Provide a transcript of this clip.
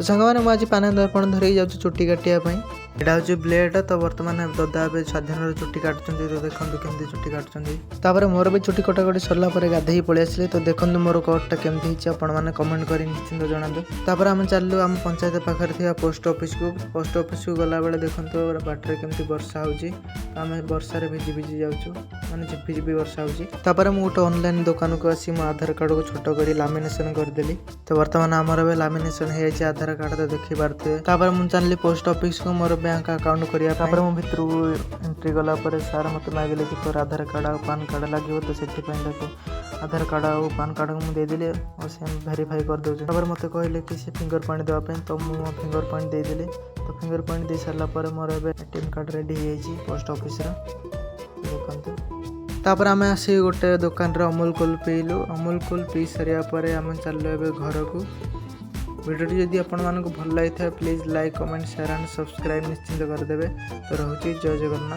तो सांग मैंने मुझे पान दर्पण धरिक जाऊँ चुट्टी काटापी। यहाँ हूँ ब्लेड। तो बर्तमान दादा ए स्वाधीन चुट्टी काटुं। तो देखो केमती चुट्टी काटुं। मोर भी चुट्टी कटाकटी सरला गाधे पलि आसिले। तो देखो मोर कटटा केमती आपने कमेंट कर निश्चिंत जनातु। आम चलू आम पंचायत पाखे थी पोस्ट ऑफिस को गला बेले देखो बाटर केमती वर्षा होम वर्षार भिजी भिजी जाऊँ मैंने झिपी झिपी वर्षा होपर मुझे गोटे ऑनलाइन दुकान को आसी मो आधार कार्ड को छोट कर लामिनेशन करदेली। तो बर्तमान आमर भी लामिनेशन हो आधार कार्ड तो देखी पारे। मुझे चलली पोस्ट ऑफिस को मोर बैंक अकाउंट करने मो भितर एंट्री गला सार मत मांगे कि तोर आधार कार्ड आ पान कार्ड लगे। तो से आधार कार्ड आ पान कार्ड को मुझे देदेली और से भेरीफाई कर दे। मत कहले कि सी फिंगर प्रिंट देवाई। तो मुझे फिंगर प्रिंट देदेली। तो फिंगर प्रिंट दे सारापर मोर एटीएम कार्ड रेडी हो पोस्ट ऑफिस देखते। तापर आम आसी गोटे दुकान रे अमूल कूल पीलु। अमूल कूल पी सारापर आम चलु ए घर को। वीडियो जदि आपण मानक भल लगी था please like comment share and subscribe निश्चिंत करदे। तो रोचे जय जगन्नाथ।